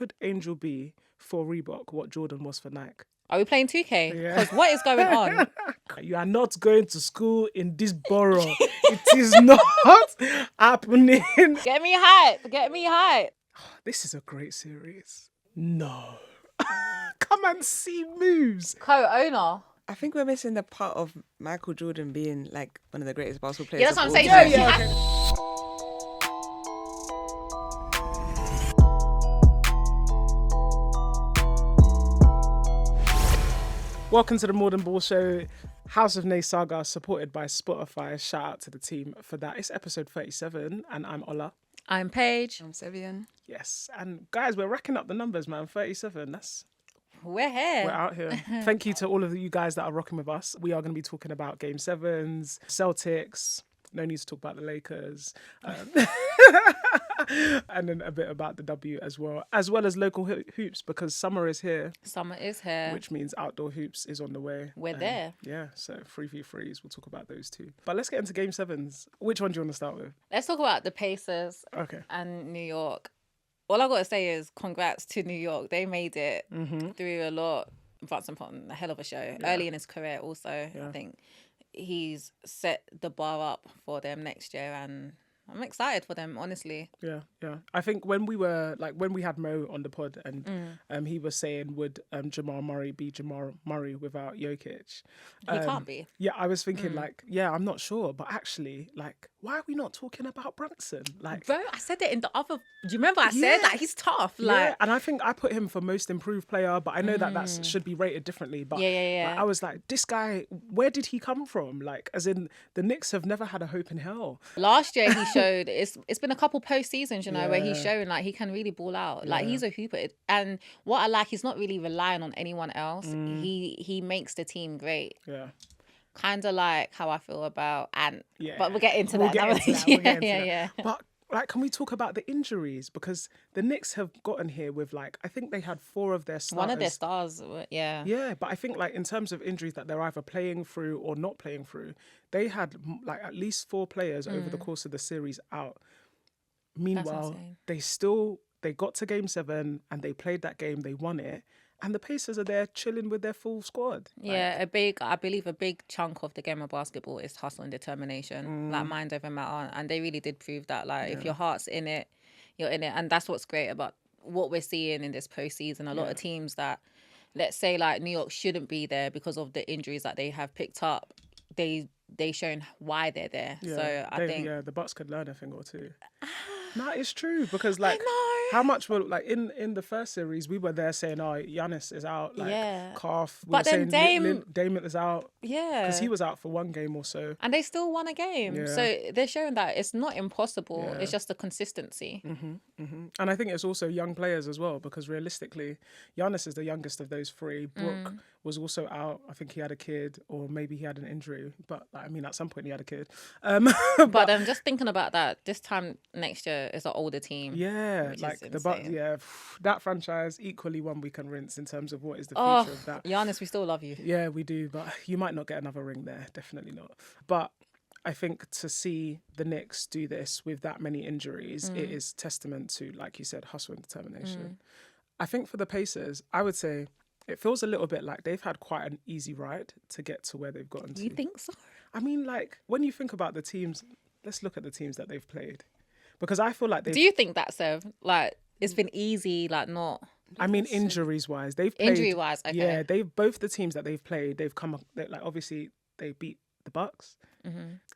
could Angel be for Reebok what Jordan was for Nike? Are we playing 2K? Yeah. Because what is going on? You are not going to school in this borough. It is not happening. Get me hype. This is a great series. No. Come and see moves. Co-owner. I think we're missing the part of Michael Jordan being like one of the greatest basketball players. Yeah, that's what I'm saying. Welcome to the Modern Ball Show, House of Nay Saga, supported by Spotify. Shout out to the team for that. It's episode 37, and I'm Ola. I'm Paige. I'm Sevian. Yes, and guys, we're racking up the numbers, man. 37, We're here. We're out here. Thank you to all of you guys that are rocking with us. We are going to be talking about Game 7s, Celtics. No need to talk about the Lakers. And then a bit about the W as well as local hoops, because summer is here. Summer is here. Which means outdoor hoops is on the way. We're there. Yeah, so 3v3s, we'll talk about those too. But let's get into Game 7s. Which one do you want to start with? Let's talk about the Pacers and New York. All I got to say is congrats to New York. They made it through a lot. Brunson put on a hell of a show. Yeah. Early in his career also. Yeah. I think he's set the bar up for them next year, and I'm excited for them, honestly. Yeah. I think when we had Mo on the pod and he was saying, would Jamal Murray be Jamal Murray without Jokic? He can't be. Yeah, I was thinking I'm not sure. But actually, why are we not talking about Brunson? Bro, I said it in the other... Do you remember I said he's tough? Yeah, and I think I put him for most improved player, but I know that should be rated differently. But I was like, this guy, where did he come from? As in, the Knicks have never had a hope in hell. Last year he showed, it's been a couple postseasons, where he's shown he can really ball out. He's a hooper. And what I like, he's not really relying on anyone else. He makes the team great. Yeah. Kind of like how I feel about Ant. Yeah. But we'll get into that. Yeah. But can we talk about the injuries? Because the Knicks have gotten here with I think they had 4 of their starters. One of their stars, yeah. Yeah, but I think in terms of injuries that they're either playing through or not playing through, they had at least 4 players over the course of the series out. Meanwhile, they got to Game 7 and they played that game, they won it. And the Pacers are there chilling with their full squad. Yeah, I believe a big chunk of the game of basketball is hustle and determination, mind over matter. And they really did prove that, if your heart's in it, you're in it. And that's what's great about what we're seeing in this postseason. A lot of teams that, let's say, New York shouldn't be there because of the injuries that they have picked up, they shown why they're there. Yeah, so I think... Yeah, the Bucks could learn a thing or two. No, it's true, because how much were in the first series we were there saying, oh, Giannis is out, calf. But then Dame is out, because he was out for 1 game or so, and they still won a game. Yeah. So they're showing that it's not impossible. Yeah. It's just the consistency. And I think it's also young players as well, because realistically, Giannis is the youngest of those 3. Brook was also out. I think he had a kid, or maybe he had an injury. But at some point he had a kid. But I'm just thinking about that. This time next year is an older team. Yeah, the Bucks. Yeah, that franchise equally one we can rinse in terms of what is the future of that. Giannis, we still love you. Yeah, we do, but you might not get another ring there. Definitely not. But I think to see the Knicks do this with that many injuries, it is testament to, like you said, hustle and determination. I think for the Pacers, I would say it feels a little bit like they've had quite an easy ride to get to where they've gotten to. You think so? I mean, when you think about the teams, let's look at the teams that they've played. Because I feel like they've... Do you think that, Sev? It's been easy, not... I mean, injuries-wise. They've played... Injury-wise, okay. Yeah, both the teams that they've played, they've come... obviously, they beat the Bucks.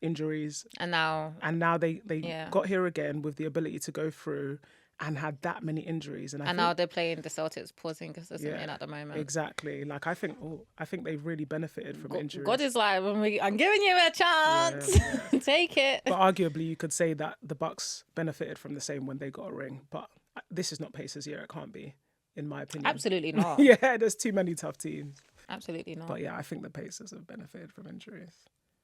Injuries. And now they got here again with the ability to go through and had that many injuries. And now they're playing the Celtics, Porzingis isn't in at the moment. Exactly. I think they've really benefited from injuries. God is I'm giving you a chance. Yeah. Take it. But arguably, you could say that the Bucks benefited from the same when they got a ring. But this is not Pacers year. It can't be, in my opinion. Absolutely not. Yeah, there's too many tough teams. Absolutely not. But yeah, I think the Pacers have benefited from injuries.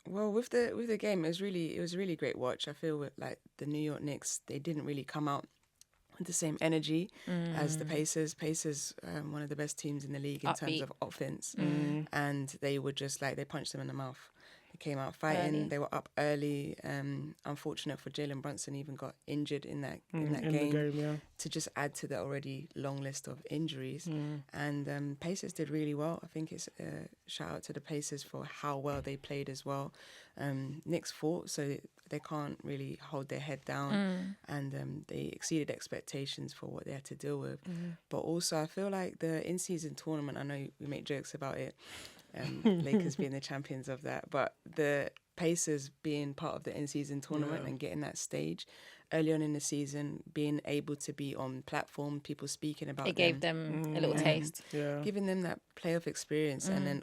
Well, with the game, it was a really great watch. I feel with the New York Knicks, they didn't really come out with the same energy as the Pacers. Pacers, one of the best teams in the league in terms of offense, and they were just they punched them in the mouth. came out fighting. They were up early. Unfortunate for Jalen Brunson, even got injured in that game, to just add to the already long list of injuries. And Pacers did really well. I think it's a shout out to the Pacers for how well they played as well. Knicks fought, so they can't really hold their head down, and they exceeded expectations for what they had to deal with. But also, I feel like the in-season tournament, I know we make jokes about it, Lakers being the champions of that, but the Pacers being part of the in-season tournament and getting that stage early on in the season, being able to be on platform, people speaking about it gave them a little taste. Giving them that playoff experience, and then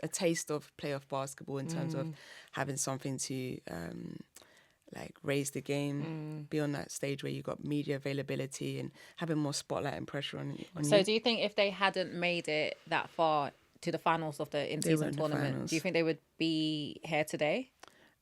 a taste of playoff basketball in terms of having something to like raise the game, be on that stage where you got media availability and having more spotlight and pressure on So you. do you think if they hadn't made it that far to the finals of the in-season tournament, do you think they would be here today?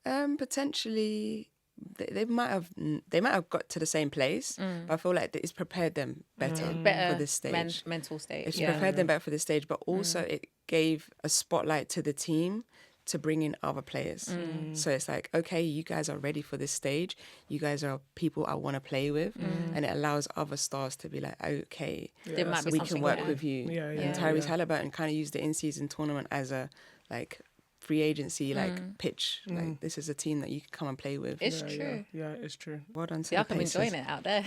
Potentially. They might have got to the same place, but I feel like it's prepared them better for this stage. Mental stage. It's prepared them better for this stage, but also it gave a spotlight to the team to bring in other players. So it's like, okay, you guys are ready for this stage. You guys are people I want to play with, and it allows other stars to be like, okay, there might be we can work with you. And Tyrese Halliburton kind of used the in-season tournament as a like free agency pitch. Like, this is a team that you can come and play with. It's true. Yeah, it's true. Well done to See, the I'm Pacers. enjoying it out there.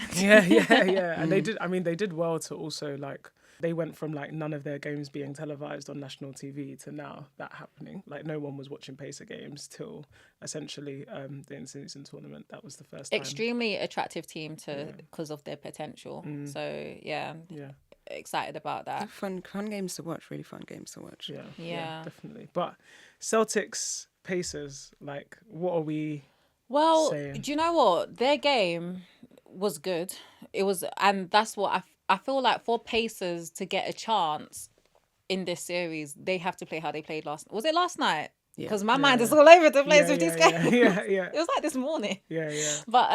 And they did. I mean, they did well to also like. They went from like none of their games being televised on national TV to now that happening. Like no one was watching Pacer games till essentially the in-season tournament. That was the first time. Extremely attractive team because of their potential. So excited about that. Fun games to watch. Really fun games to watch. Yeah, definitely. But Celtics, Pacers, like what are we? Well, saying? Do you know what? Their game was good. It was, and that's what I feel like for Pacers to get a chance in this series, they have to play how they played last. Was it last night? Because my mind is all over the place with these games. It was like this morning. But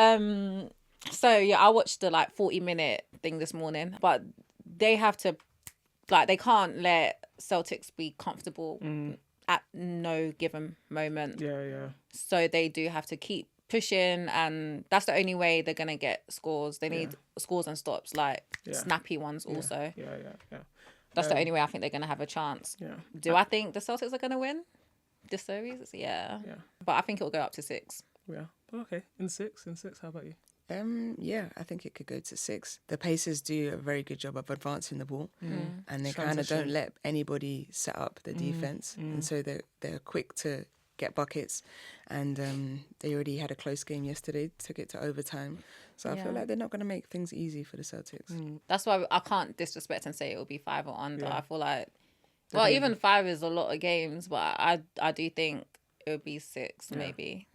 so I watched the like 40-minute thing this morning. But they have to, like, they can't let Celtics be comfortable at no given moment. So they do have to keep pushing, and that's the only way they're gonna get scores. They need scores and stops, like snappy ones also. That's the only way I think they're gonna have a chance. Do I think the Celtics are gonna win this series? But I think it'll go up to 6. Okay, in six. How about you? I think it could go to 6. The Pacers do a very good job of advancing the ball, and they kind of don't let anybody set up the defense, and so they're quick to get buckets, and they already had a close game yesterday, took it to overtime. So I feel like they're not going to make things easy for the Celtics. That's why I can't disrespect and say it will be 5 or under. I feel like, even 5 is a lot of games, but I do think it would be 6 maybe.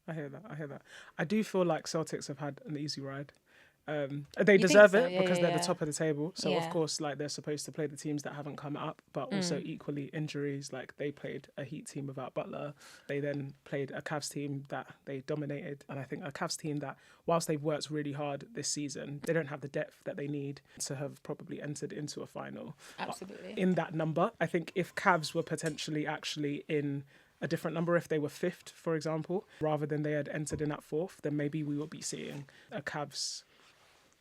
I hear that. I do feel like Celtics have had an easy ride. They deserve it because they're the top of the table. So of course, like they're supposed to play the teams that haven't come up, but also equally injuries. Like they played a Heat team without Butler. They then played a Cavs team that they dominated, and I think a Cavs team that, whilst they've worked really hard this season, they don't have the depth that they need to have probably entered into a final. Absolutely. In that number, I think if Cavs were potentially actually in a different number, if they were 5th, for example, rather than they had entered in at 4th, then maybe we would be seeing a Cavs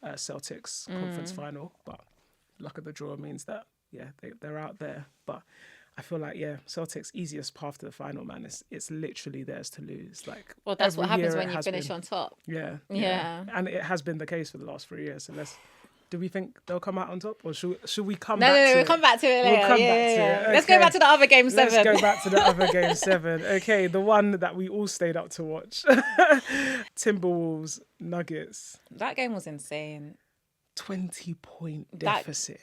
Celtics conference final. But luck of the draw means that they're out there. But I feel like Celtics easiest path to the final, man. It's literally theirs to lose. Like, well, that's what happens when you finish on top. And it has been the case for the last 3 years. So do we think they'll come out on top, or should we come back to it? No, we'll come back to it later. We'll come back to it. Okay. Let's go back to the other game 7. Let's go back to the other game 7. Okay, the one that we all stayed up to watch. Timberwolves, Nuggets. That game was insane. 20-point deficit.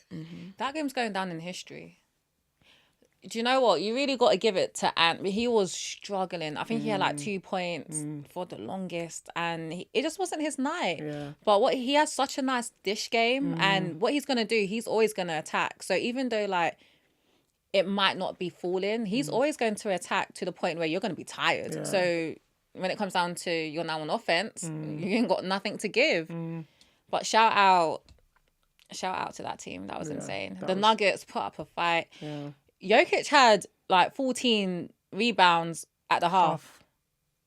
That game's going down in history. Do you know what? You really got to give it to Ant. He was struggling. I think he had like 2 points for the longest, and it just wasn't his night. But he has such a nice dish game, and what he's gonna do, he's always gonna attack. So even though like it might not be falling, he's always going to attack to the point where you're gonna be tired. So when it comes down to you're now on offense, you ain't got nothing to give. But shout out to that team. That was insane. The Nuggets put up a fight. Jokic had like 14 rebounds at the half.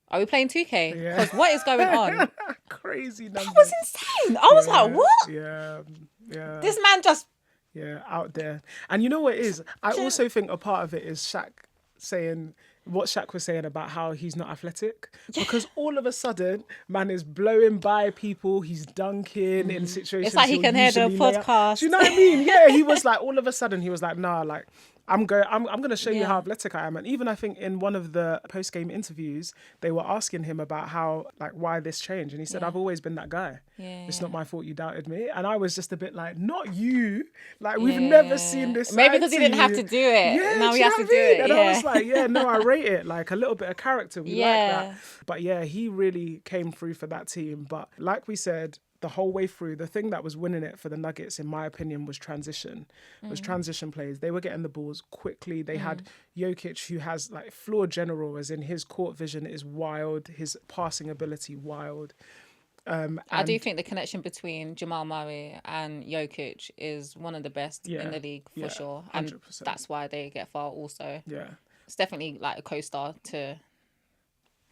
Are we playing 2K? Yeah. Because what is going on? Crazy numbers. That was insane. I was like, what? Yeah. This man just... Yeah, out there. And you know what it is? I also think a part of it is Shaq saying what Shaq was saying about how he's not athletic. Because all of a sudden, man is blowing by people. He's dunking in situations. It's like he can hear the podcast. Do you know what I mean? Yeah, he was like, all of a sudden, he was like, nah, like, I'm going to show you how athletic I am. And even I think in one of the post-game interviews, they were asking him about how, like, why this change. And he said, I've always been that guy. It's not my fault you doubted me. And I was just a bit like, not you. Like, we've never seen this. Maybe because he didn't have to do it. Yeah, now he has to do it. And I was like, no, I rate it. Like, a little bit of character. We like that. But he really came through for that team. But like we said, the whole way through, the thing that was winning it for the Nuggets, in my opinion, was transition. Was transition plays. They were getting the balls quickly. They had Jokic, who has like floor general, as in his court vision is wild, his passing ability wild. I do think the connection between Jamal Murray and Jokic is one of the best in the league for sure, and 100%. That's why they get far. Also, it's definitely like a co-star to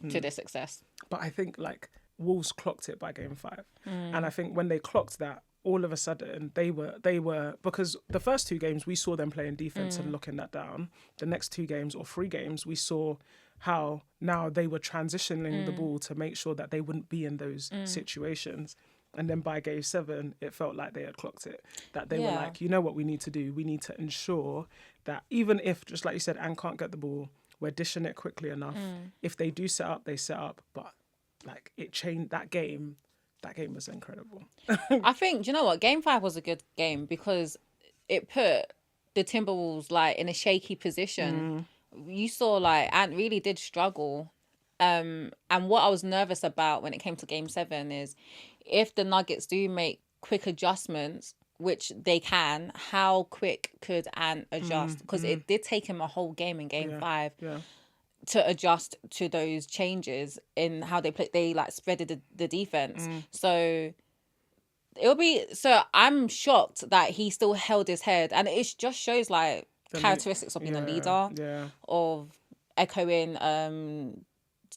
their success. But I think like Wolves clocked it by game 5, and I think when they clocked that, all of a sudden they were because the first 2 games we saw them playing defense and locking that down. The next 2 games or 3 games we saw how now they were transitioning the ball to make sure that they wouldn't be in those situations. And then by game 7, it felt like they had clocked it. That they were like, you know what we need to do? We need to ensure that even if, just like you said, Anne can't get the ball, we're dishing it quickly enough. If they do set up, they set up. But like it changed that game. That game was incredible. I think, do you know what? Game 5 was a good game because it put the Timberwolves like in a shaky position. You saw like Ant really did struggle. And what I was nervous about when it came to game 7 is if the Nuggets do make quick adjustments, which they can, how quick could Ant adjust? Because it did take him a whole game in game 5 to adjust to those changes in how they play. They like spreaded the defense. So I'm shocked that he still held his head, and it just shows like characteristics of being a leader, of echoing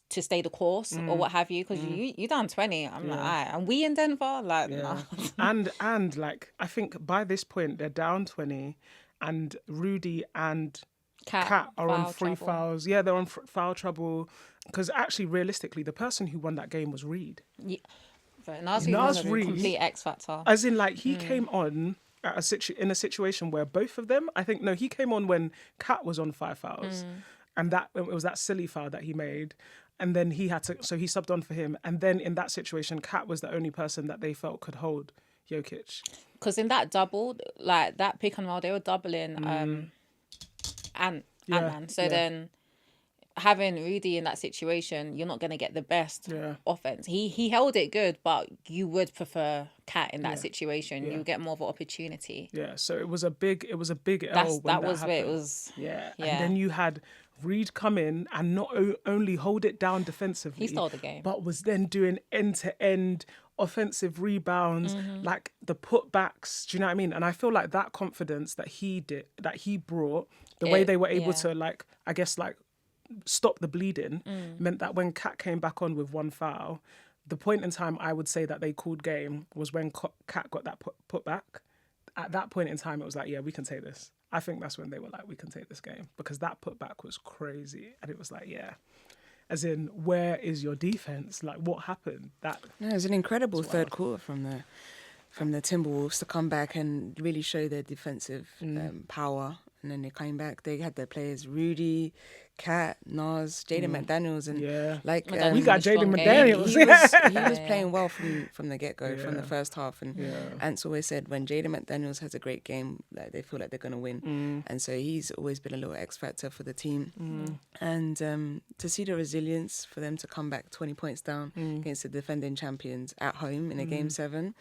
to stay the course or what have you, because you down 20. I'm like, all right, and we in Denver, like, nah. and like I think by this point they're down 20, and Rudy and Cat are on free fouls. Yeah, they're on foul trouble. Because actually, realistically, the person who won that game was Reed. Yeah, Nas was a complete X factor. As in, like, he came on at in a situation where both of them, he came on when Cat was on 5 fouls. And it was that silly foul that he made. And then he had to, so he subbed on for him. And then in that situation, Cat was the only person that they felt could hold Jokic. Because in that double, like that pick and roll, they were doubling Ant-Man. So then having Rudy in that situation, you're not going to get the best offense. He held it good, but you would prefer Cat in that situation. You get more of an opportunity. Yeah, so it was a big L when that was happened. Where it was. Yeah, and then you had Reed come in and not only hold it down defensively, he stole the game, but was then doing end-to-end offensive rebounds, like the putbacks. Do you know what I mean? And I feel like that confidence that he brought, the way they were able to, like, I guess, like, stop the bleeding, meant that when Cat came back on with 1 foul, the point in time I would say that they called game was when Cat got that put back. At that point in time, it was like, yeah, we can take this. I think that's when they were like, we can take this game, because that putback was crazy. And it was like, yeah. As in, where is your defense? Like, what happened? It was an incredible third quarter from the Timberwolves to come back and really show their defensive power. And then they came back. They had their players Rudy, Cat, Nas, Jaden McDaniels, and we got Jaden McDaniels. He was playing well from the get go, from the first half. And Ant's always said when Jaden McDaniels has a great game, like they feel like they're gonna win. And so he's always been a little X factor for the team. And to see the resilience for them to come back 20 points down against the defending champions at home in a game 7.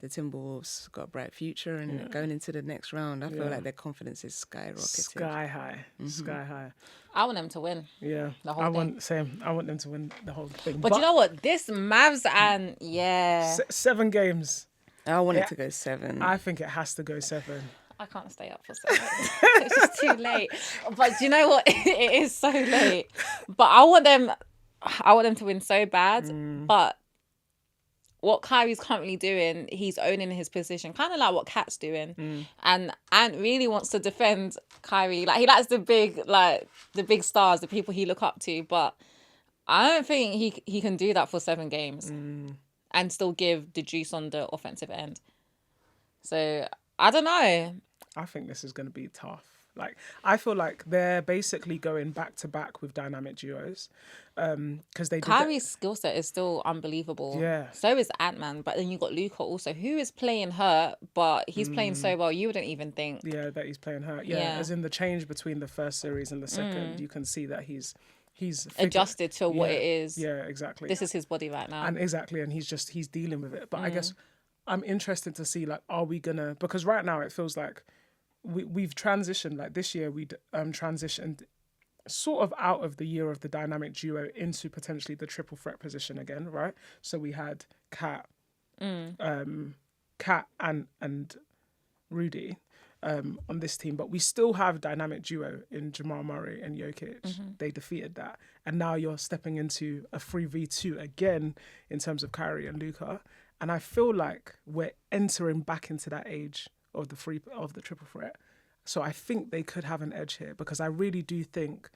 The Timberwolves got a bright future, and going into the next round, I feel like their confidence is skyrocketing. Sky high. I want them to win. Yeah, the whole thing. Same. I want them to win the whole thing. But you know what? This Mavs and 7 games. I want it to go 7. I think it has to go 7. I can't stay up for 7. It's just too late. But do you know what? It is so late. But I want them to win so bad. But what Kyrie's currently doing, he's owning his position, kind of like what Kat's doing. And Ant really wants to defend Kyrie. Like, he likes the big stars, the people he look up to. But I don't think he can do that for 7 games and still give the juice on the offensive end. So I don't know. I think this is going to be tough. Like, I feel like they're basically going back to back with dynamic duos, because they. Kyrie's skill set is still unbelievable. Yeah. So is Ant-Man, but then you got Luka also, who is playing hurt, but he's playing so well. You wouldn't even think. Yeah, that he's playing hurt. Yeah, as in the change between the first series and the second, you can see that he's adjusted to what it is. Yeah, exactly. This is his body right now, and he's dealing with it. But I guess I'm interested to see, like, are we gonna, because right now it feels like we've transitioned, like this year we transitioned sort of out of the year of the dynamic duo into potentially the triple threat position again, right? So we had Kat and Rudy on this team, but we still have dynamic duo in Jamal Murray and Jokic. They defeated that, and now you're stepping into a 3v2 again in terms of Kyrie and Luka, and I feel like we're entering back into that age of the triple threat. So I think they could have an edge here, because I really do think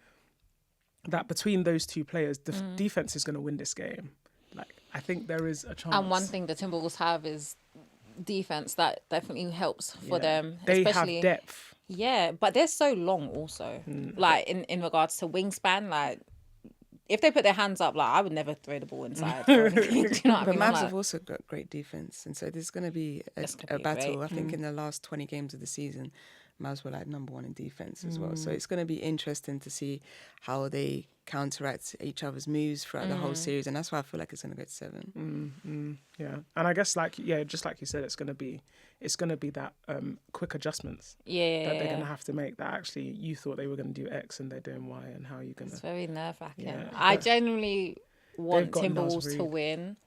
that between those two players, defense is going to win this game. Like, I think there is a chance. And one thing the Timberwolves have is defense that definitely helps for them. They especially, have depth. Yeah, but they're so long also. Like, in regards to wingspan, like, if they put their hands up, like, I would never throw the ball inside. Do you know what I mean? The Mavs have also got great defense, and so there's going to be a battle. Great. I think in the last 20 games of the season, Mavs were like number 1 in defense as well. So it's going to be interesting to see how they counteract each other's moves throughout the whole series, and that's why I feel like it's going to go to 7. Yeah, and I guess just like you said, it's going to be that quick adjustments that they're going to have to make. That actually you thought they were going to do X and they're doing Y, and how are you going to? It's very nerve-wracking. Yeah. I genuinely want Timberwolves to win,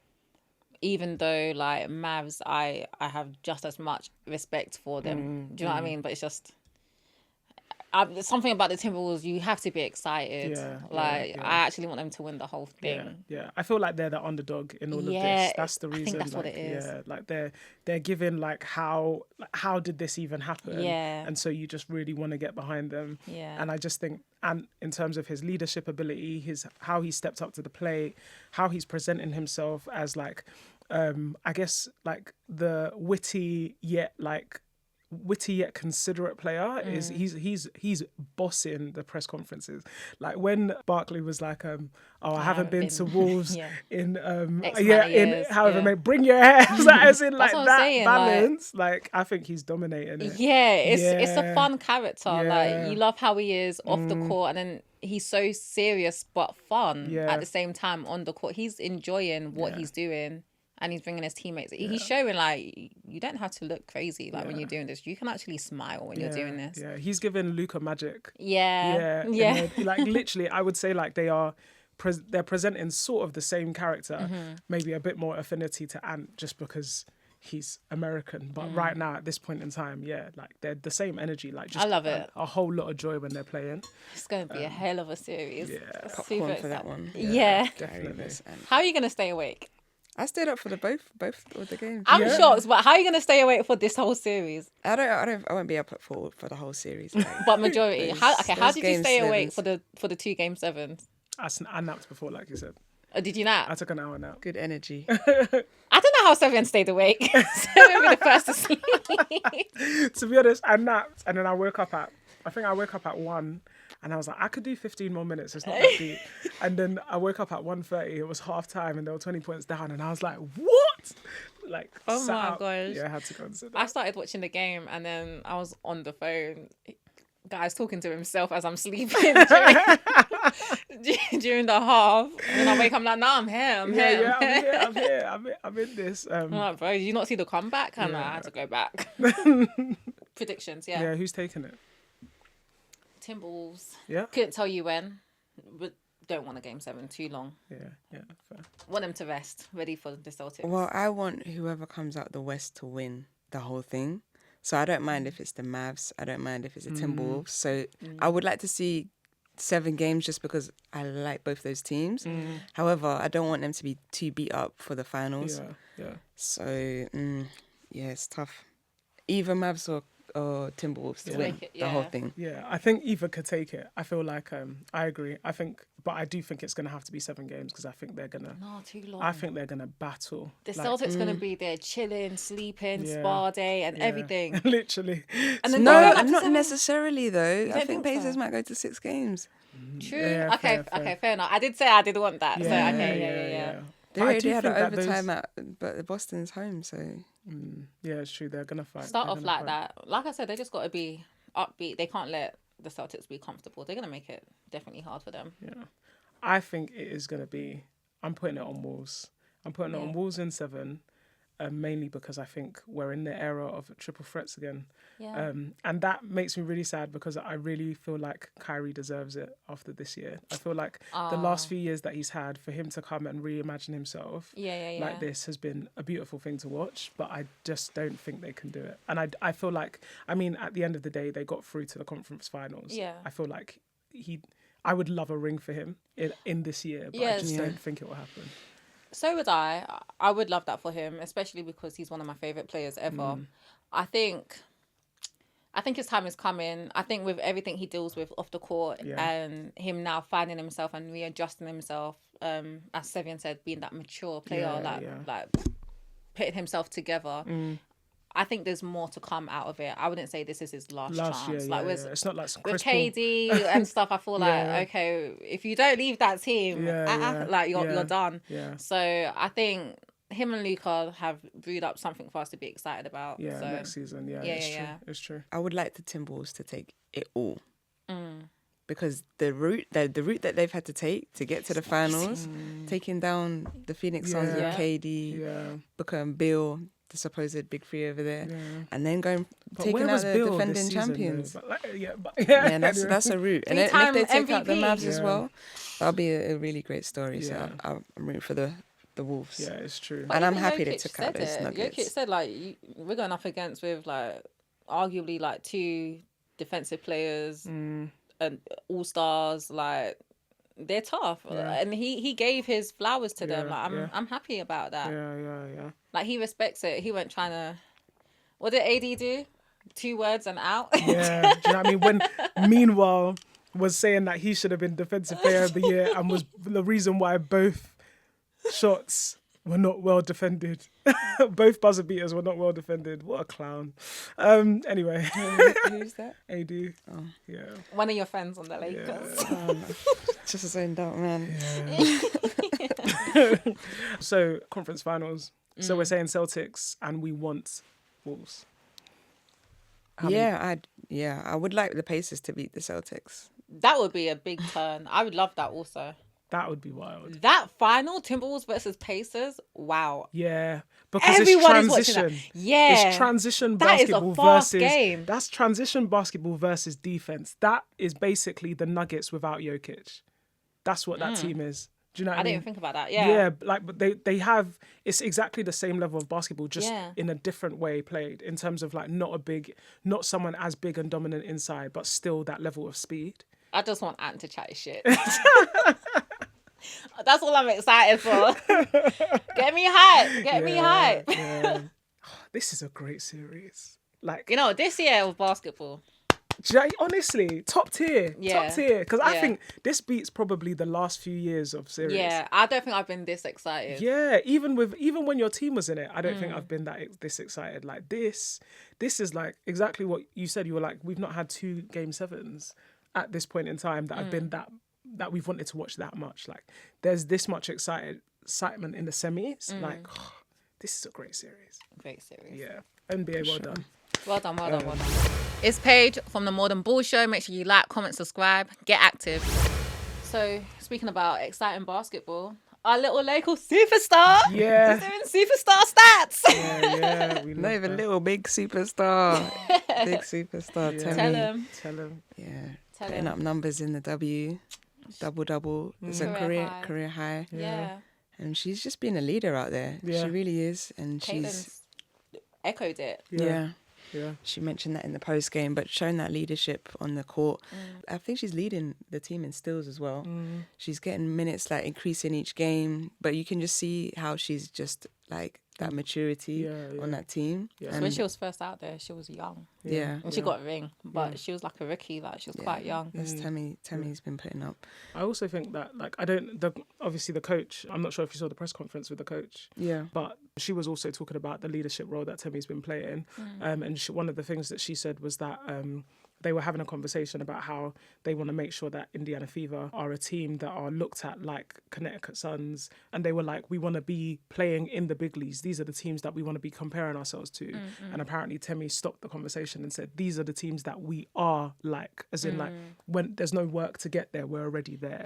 even though, like, Mavs, I have just as much respect for them. Do you know what I mean? But it's just something about the Timberwolves. You have to be excited. I actually want them to win the whole thing. Yeah. I feel like they're the underdog in all of this. That's the reason. I think that's what it is. Yeah, like they're given, like, how did this even happen? Yeah. And so you just really want to get behind them. Yeah. And I just think, and in terms of his leadership ability, how he stepped up to the plate, how he's presenting himself as, like, I guess, like, the witty yet considerate player is he's bossing the press conferences. Like, when Barkley was like, I haven't been to Wolves in however many, bring your hair. As in, like, that saying, balance, like, I think he's dominating it. It's a fun character. Like, you love how he is off the court, and then he's so serious but fun at the same time on the court. He's enjoying what he's doing. And he's bringing his teammates. He's showing, like, you don't have to look crazy, like, when you're doing this. You can actually smile when you're doing this. Yeah, he's giving Luka magic. Yeah. Like, literally, I would say, like, they're presenting sort of the same character, maybe a bit more affinity to Ant, just because he's American. But right now, at this point in time, like, they're the same energy. Like, just I love it. A whole lot of joy when they're playing. It's going to be a hell of a series. Yeah, popcorn for that one. Yeah. Definitely. How are you going to stay awake? I stayed up for the both of the games. I'm shocked, but how are you going to stay awake for this whole series? I won't be up for the whole series. Like, but majority. How did you stay awake for the 2 game 7s? I napped before, like you said. Did you nap? I took an hour nap. Good energy. I don't know how Sofian stayed awake. Sofian be the first to sleep. To be honest, I napped, and then I woke up at 1. And I was like, I could do 15 more minutes. It's not that deep. And then I woke up at 1:30. It was half time, and they were 20 points down. And I was like, what? Like, oh my gosh. Yeah, I had to go and sit down. I started watching the game, and then I was on the phone. Guy's talking to himself as I'm sleeping during the half. And then I wake up, I'm like, no, I'm here. I'm here. I'm in this. I'm like, bro, did you not see the comeback? And I had to go back. Predictions, yeah. Yeah, who's taking it? Timberwolves. Yeah. Couldn't tell you when, but don't want a game 7 too long. Yeah, fair. Want them to rest, ready for the Celtics. Well, I want whoever comes out the West to win the whole thing. So I don't mind if it's the Mavs. I don't mind if it's the Timberwolves. So I would like to see 7 games just because I like both those teams. However, I don't want them to be too beat up for the finals. Yeah. So, it's tough. Either Mavs or Timberwolves to win the whole thing. Yeah, I think either could take it. I feel like I agree. But I do think it's going to have to be 7 games because I think they're going to... No, too long. I think they're going to battle. The Celtics going to be there chilling, sleeping, spa day and everything. Literally. And then not necessarily though. I think Pacers might go to 6 games. True. Yeah, okay, fair enough. I did say I did want that. So, yeah. They already had an overtime but Boston's home, so... Yeah, it's true. They're going to fight. Start off like that. Like I said, they just got to be upbeat. They can't let the Celtics be comfortable. They're going to make it definitely hard for them. Yeah. I think it is going to be... I'm putting it on Wolves. I'm putting it on Wolves in 7, mainly because I think we're in the era of triple threats again. Yeah. And that makes me really sad because I really feel like Kyrie deserves it after this year. I feel like the last few years that he's had, for him to come and reimagine himself like this has been a beautiful thing to watch, but I just don't think they can do it. And I feel like, I mean, at the end of the day, they got through to the conference finals. Yeah. I feel like I would love a ring for him in this year, but I just don't think it will happen. So would I. I would love that for him, especially because he's one of my favourite players ever. I think his time is coming. I think with everything he deals with off the court and him now finding himself and readjusting himself, as Sevian said, being that mature player, like putting himself together. I think there's more to come out of it. I wouldn't say this is his last chance. It's not like with KD and stuff. I feel like okay, if you don't leave that team, like you're done. Yeah. So I think him and Luka have brewed up something for us to be excited about. Yeah, so, next season. Yeah, it's true. I would like the Timberwolves to take it all. Because the route that they've had to take to get to the finals, taking down the Phoenix Suns with KD, Booker and Beal, the supposed big 3 over there, and then taking out the defending champions. That's a route. And if they take out the Mavs as well, that'll be a really great story. So I'm rooting for the Wolves. Yeah, it's true. And I'm happy they took out those Nuggets. Jokic said we're going up against with arguably 2 defensive players and all-stars. They're tough, and he gave his flowers to them. I'm happy about that. Yeah. He respects it. He went trying to. What did AD do? 2 words and out. Yeah, do you know what I mean? When meanwhile was saying that he should have been Defensive Player of the Year and was the reason why both shots were not well defended. Both buzzer beaters were not well defended. What a clown. Anyway. Who's that? AD. Oh. Yeah. One of your friends on the Lakers. Yeah. Just zoned out, man. Yeah. So, conference finals. So we're saying Celtics and we want Wolves. I would like the Pacers to beat the Celtics. That would be a big turn. I would love that also. That would be wild. That final, Timberwolves versus Pacers, wow. Yeah. Because everyone it's transition. Is watching that. Yeah. It's transition that basketball is a fast versus game. That's transition basketball versus defense. That is basically the Nuggets without Jokic. That's what that team is. Do you know what I mean? I didn't think about that. Yeah. Yeah, but they have, it's exactly the same level of basketball, just in a different way played, in terms of not someone as big and dominant inside, but still that level of speed. I just want Ant to chat his shit. That's all I'm excited for. Get me hype. Get me hype. Yeah. This is a great series. This year of basketball. Honestly, top tier. Yeah. Top tier. Because I think this beats probably the last few years of series. Yeah, I don't think I've been this excited. Yeah, even when your team was in it, I don't think I've been this excited. This is exactly what you said. You were we've not had 2 Game 7s at this point in time that have been that we've wanted to watch that much. There's this much excitement in the semis. This is a great series. Great series. Yeah. NBA, well done. Well done. It's Paige from the More Than Ball Show. Make sure you like, comment, subscribe, get active. So, speaking about exciting basketball, our little local superstar is doing superstar stats. Yeah. We not even little, big superstar. Big superstar. Yeah. Tell him. Yeah. Putting up numbers in the W. Double. It's a career high. Yeah. And she's just been a leader out there. Yeah. She really is. And Caitlin's echoed it. Yeah. She mentioned that in the post game, but showing that leadership on the court. I think she's leading the team in steals as well. She's getting minutes, like increasing each game, but you can just see how she's just like that maturity on that team. And when she was first out there, she was young. And she got a ring, but she was like a rookie, like she was quite young. Yes, Tammy's been putting up. I also think that, like, obviously the coach, I'm not sure if you saw the press conference with the coach, but she was also talking about the leadership role that Tammy's been playing. And one of the things that she said was that they were having a conversation about how they want to make sure that Indiana Fever are a team that are looked at like Connecticut Suns. And they were like, we want to be playing in the big leagues. These are the teams that we want to be comparing ourselves to. And apparently Tammy stopped the conversation and said, these are the teams that we are like, as in like, when there's no work to get there, we're already there.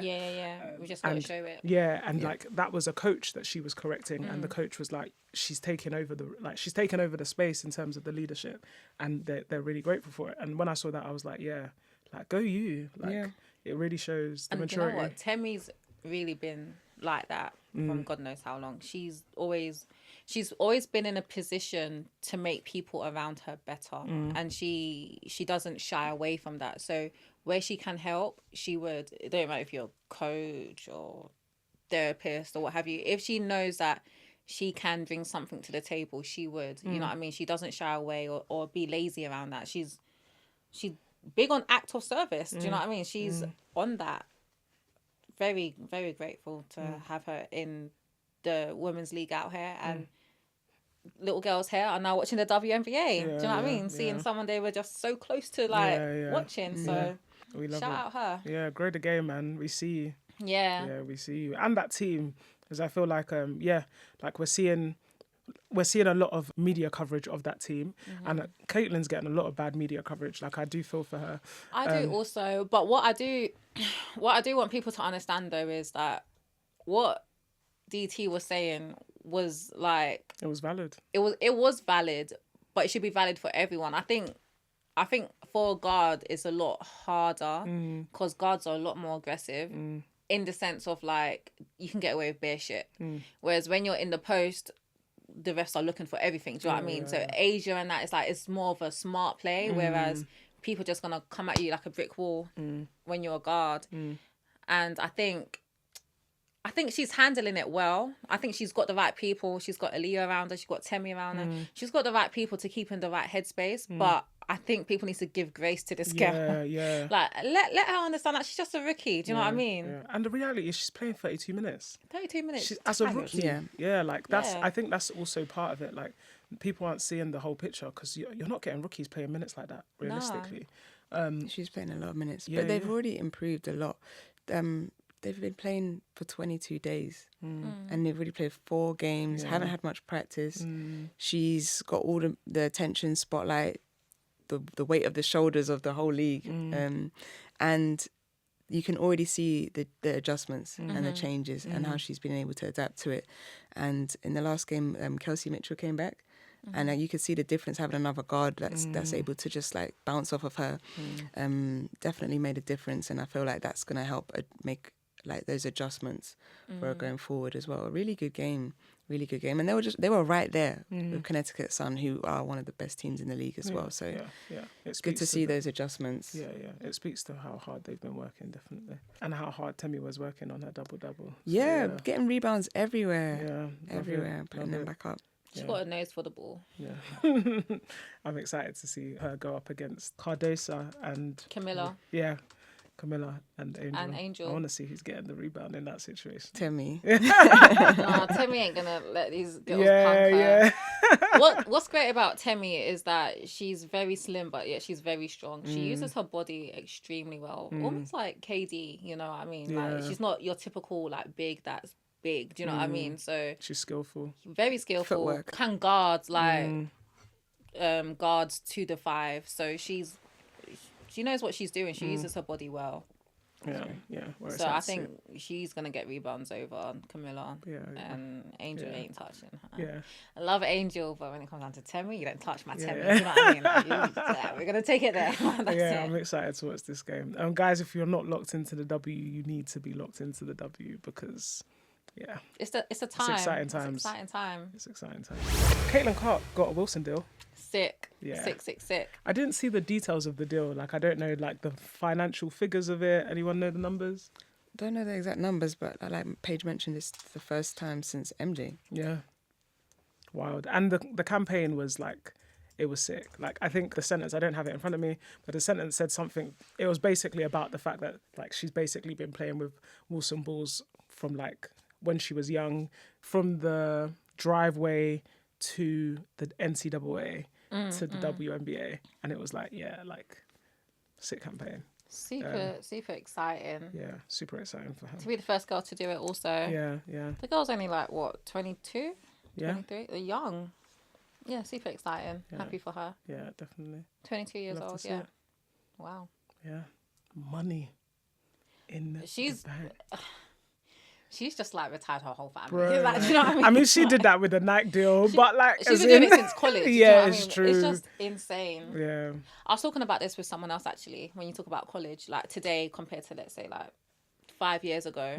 We just got to show it. Like that was a coach that she was correcting. And the coach was like, she's taken over the space in terms of the leadership, and they're really grateful for it. And when I saw that, I was like, go you. It really shows the maturity. You know what? Temmie's really been like that from God knows how long. She's always been in a position to make people around her better, and she doesn't shy away from that. So where she can help, she would. It don't matter if you're a coach or therapist or what have you. If she knows that she can bring something to the table, she would. You know what I mean? She doesn't shy away or be lazy around that. She's big on act of service. Do you know what I mean? She's on that. Very, very grateful to have her in the women's league out here, and little girls here are now watching the WNBA. Do you know what I mean? Seeing someone they were just so close to watching. So we love shout out her. Yeah, grow the game, man. We see you. Yeah, we see you and that team. Because I feel like like we're seeing a lot of media coverage of that team, and Caitlin's getting a lot of bad media coverage. Like I do feel for her. I do also, but what I do want people to understand though is that what DT was saying was like it was valid. It was valid, but it should be valid for everyone. I think for a guard it's a lot harder because guards are a lot more aggressive. In the sense of like you can get away with bare shit, whereas when you're in the post, the refs are looking for everything. Do you know what I mean? So Asia and that, it's more of a smart play, whereas people just gonna come at you like a brick wall when you're a guard. And I think she's handling it well. I think she's got the right people. She's got Aaliyah around her. She's got Temmie around her. She's got the right people to keep in the right headspace. But I think people need to give grace to this girl. Like, let her understand that she's just a rookie. Do you know what I mean? Yeah. And the reality is she's playing 32 minutes. 32 minutes. As a rookie. I think that's also part of it. Like, people aren't seeing the whole picture because you're not getting rookies playing minutes like that, realistically. No. She's playing a lot of minutes. But they've already improved a lot. They've been playing for 22 days and they've already played 4 games, haven't had much practice. She's got all the attention, spotlight, the weight of the shoulders of the whole league. And you can already see the adjustments and the changes and how she's been able to adapt to it. And in the last game, Kelsey Mitchell came back. And you could see the difference having another guard that's able to just like bounce off of her. Definitely made a difference, and I feel like that's going to help make like those adjustments for her going forward as well. A really good game. And they were right there with Connecticut Sun, who are one of the best teams in the league as well. So it's good to see those adjustments. It speaks to how hard they've been working, definitely, and how hard Temmie was working on her double-double. Getting rebounds everywhere, putting them back up. She's got a nose for the ball. I'm excited to see her go up against Cardosa and Camilla. Camilla and Angel. I want to see who's getting the rebound in that situation. Temmie. Temmie ain't gonna let these girls punk her. What's great about Temmie is that she's very slim, but yet she's very strong. She uses her body extremely well, almost like KD. You know what I mean? Like she's not your typical like big that's big. Do you know what I mean? So she's skillful, very skillful. Footwork. Can guard guards 2 to 5. So she knows what she's doing. She uses her body well. So I think she's gonna get rebounds over Camilla. And Angel ain't touching her. I love Angel, but when it comes down to Temmie, you don't touch my Temmie. You know what I mean? We're gonna take it there. I'm excited to watch this game. Guys, if you're not locked into the W, you need to be locked into the W because. It's a time. It's exciting times. It's exciting time. Caitlin Clark got a Wilson deal. Sick. Yeah. Sick. I didn't see the details of the deal. Like, I don't know, like, the financial figures of it. Anyone know the numbers? Don't know the exact numbers, but like Paige mentioned, it's the first time since MJ. Yeah. Wild. And the campaign was, like, it was sick. Like, I think the sentence, I don't have it in front of me, but the sentence said something. It was basically about the fact that, like, she's basically been playing with Wilson balls from, like, when she was young, from the driveway to the NCAA to the WNBA. And it was like, yeah, like, sick campaign. Super exciting. Yeah, super exciting for her. To be the first girl to do it also. Yeah. The girl's only like, what, 22? Yeah. 23? They're young. Yeah, super exciting. Yeah. Happy for her. Yeah, definitely. 22 years Love to old, see yeah. it. Wow. Yeah. Money in the bank. She's just like retired her whole family. Bro. Like, do you know what I mean? I mean, she did that with the Nike deal, but like, she's been doing it since college. Yeah, do you know what it's I mean? true. It's just insane. Yeah. I was talking about this with someone else actually. When you talk about college, like today compared to, let's say, like 5 years ago,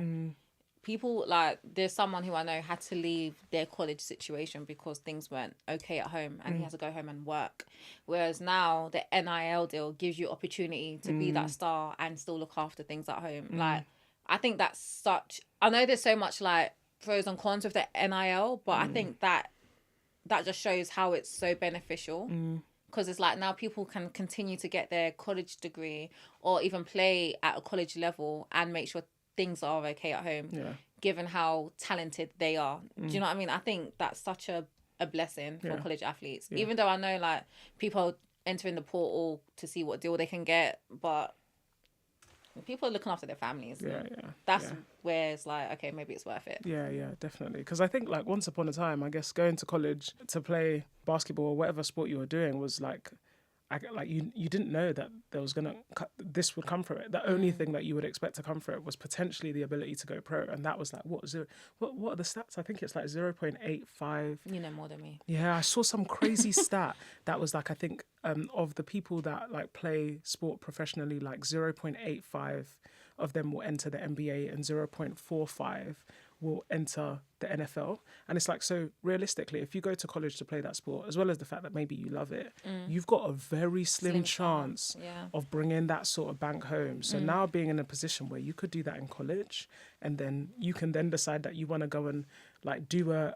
people, like, there's someone who I know had to leave their college situation because things weren't okay at home, and he has to go home and work. Whereas now the NIL deal gives you opportunity to be that star and still look after things at home. Like, I think that's such, I know there's so much like pros and cons with the NIL, but I think that just shows how it's so beneficial. Because it's like now people can continue to get their college degree or even play at a college level and make sure things are okay at home, given how talented they are. Do you know what I mean? I think that's such a blessing for college athletes. Even though I know like people entering the portal to see what deal they can get, but people are looking after their families. That's where it's like, okay, maybe it's worth it. Yeah, definitely. Because I think like once upon a time, I guess going to college to play basketball or whatever sport you were doing was like, you didn't know that there was this would come from it. The only thing that you would expect to come from it was potentially the ability to go pro, and that was like what are the stats? I think it's like 0.85. You know more than me. Yeah, I saw some crazy stat that was like, I think of the people that like play sport professionally, like 0.85 of them will enter the NBA and 0.45 will enter the NFL. And it's like, so realistically, if you go to college to play that sport, as well as the fact that maybe you love it, you've got a very slim chance of bringing that sort of bank home. So now being in a position where you could do that in college, and then you can then decide that you want to go and like do a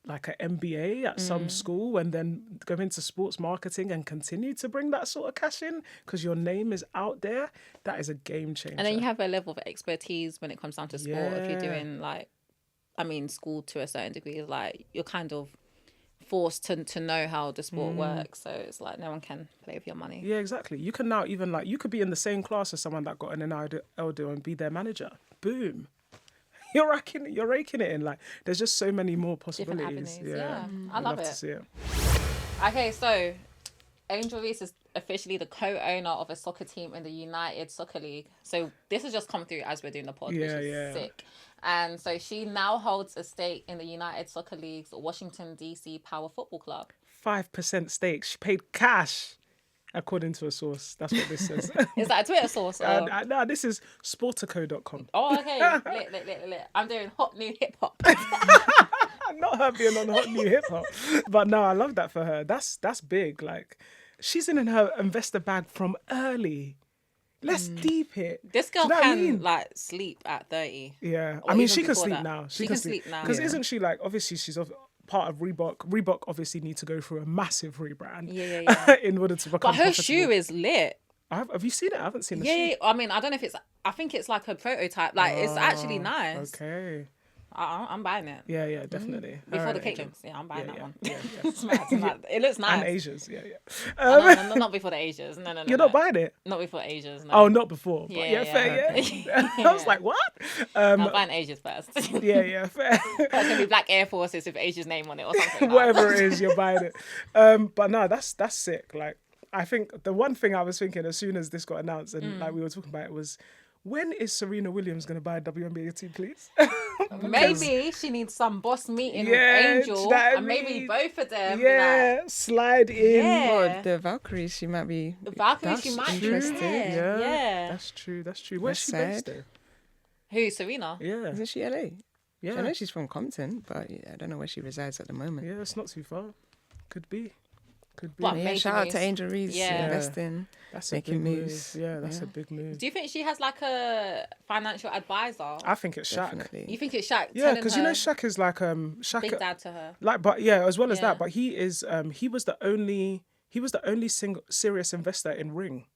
like an MBA at some school, and then go into sports marketing and continue to bring that sort of cash in because your name is out there, that is a game changer. And then you have a level of expertise when it comes down to sport. If you're doing like, I mean, school to a certain degree, like you're kind of forced to know how the sport works. So it's like no one can play with your money. Yeah, exactly. You can now even like, you could be in the same class as someone that got an NIL deal and be their manager. Boom. You're raking it in. Like, there's just so many more possibilities. Yeah. I love it. To see it. Okay, so Angel Reese is officially the co-owner of a soccer team in the United Soccer League. So this has just come through as we're doing the pod, which is sick. And so she now holds a stake in the United Soccer League's Washington, D.C. Power Football Club. 5% stake. She paid cash. According to a source, that's what this says. Is that a Twitter source? No, this is sportico.com. Oh, okay. Lit. I'm doing hot new hip hop. Not her being on hot new hip hop, but no, I love that for her. That's big. Like, she's in her investor bag from early. Let's deep it. This girl can like sleep at 30. Yeah, I mean, she can sleep now. She can sleep now because isn't she like, obviously she's part of Reebok. Reebok obviously need to go through a massive rebrand in order to become But her profitable. shoe is lit. Have you seen it? I haven't seen the shoe. Yeah, I mean, I don't know if it's, I think it's like a prototype. Like, it's actually nice. Okay. I'm buying it. Yeah, definitely. Before the cake drinks. Yeah, I'm buying that one. Yeah. It's mad. It looks nice. And Asia's, yeah. No, not before the Asia's. No. You're not buying it? Not before Asia's, no. Oh, not before. But fair. I was like, what? I'm buying Asia's first. Yeah, fair. It's going to be black Air Forces with Asia's name on it or something. Whatever it is, you're buying it. But no, that's sick. Like, I think the one thing I was thinking as soon as this got announced and like we were talking about it was, when is Serena Williams going to buy a WNBA team, please? Maybe she needs some boss meeting with Angel, and maybe both of them. Yeah, slide in. Yeah. Or the Valkyries, she might be. The Valkyries, she might be interested. Yeah. That's true. Where's she based though? Who, Serena? Yeah. Isn't she LA? Yeah. I know she's from Compton, but I don't know where she resides at the moment. Yeah, it's not too far. Could be. Could be. But Yeah, major shout out moves. to Angel Reese investing. That's a making big moves. move. Yeah, that's a big move. Do you think she has like a financial advisor? I think it's Shaq. Definitely. You think it's Shaq? Yeah, because you know Shaq is like Shaq, big dad to her. like, but yeah, as well as Yeah. that, but he is he was the only single serious investor in Ring.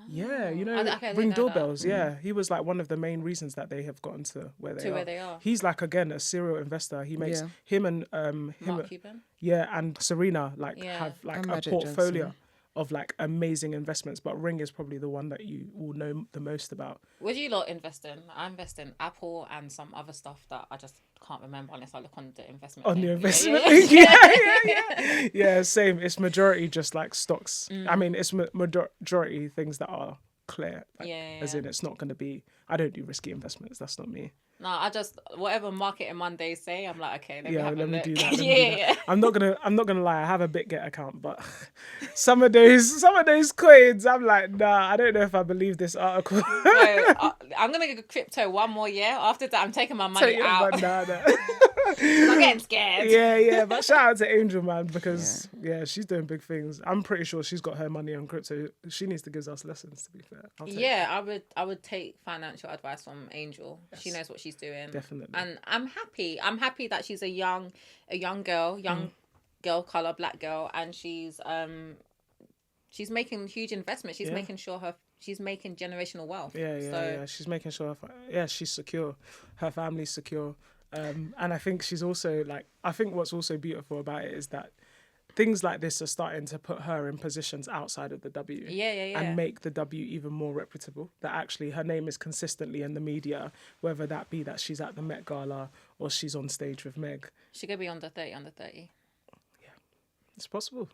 Yeah, you know, Okay, I didn't Ring know doorbells. Yeah, he was like one of the main reasons that they have gotten to where they are. He's like again a serial investor. He makes him and Mark Cuban. yeah, and Serena like have like And a Magic portfolio Johnson. of like amazing investments. But Ring is probably the one that you will know the most about. What do you lot invest in? I invest in Apple and some other stuff that I just can't remember unless I look on the investment. On thing. the investment, Yeah. yeah, same. It's majority just like stocks. I mean, it's majority things that are clear. Like, as in, it's not going to be. I don't do risky investments. That's not me. No, I just whatever Marketing Mondays say, I'm like, okay, let me have a let me look. do that. Yeah. I'm not gonna lie. I have a BitGet account, but some of those coins, I'm like, nah. I don't know if I believe this article. So, I'm gonna go crypto one more year. After that, I'm taking my money out. But nah. I'm getting scared. Yeah. But shout out to Angel, man, because she's doing big things. I'm pretty sure she's got her money on crypto. She needs to give us lessons. To be fair. I would take financial advice from Angel. Yes. She knows what she's doing. Definitely. And I'm happy that she's a young girl, girl color, black girl, and she's making huge investments. She's making sure she's making generational wealth. Yeah. She's making sure she's secure. Her family's secure. And I think she's also like, I think what's also beautiful about it is that things like this are starting to put her in positions outside of the W. And make the W even more reputable. That actually her name is consistently in the media, whether that be that she's at the Met Gala or she's on stage with Meg. She could be under 30. Yeah, it's possible.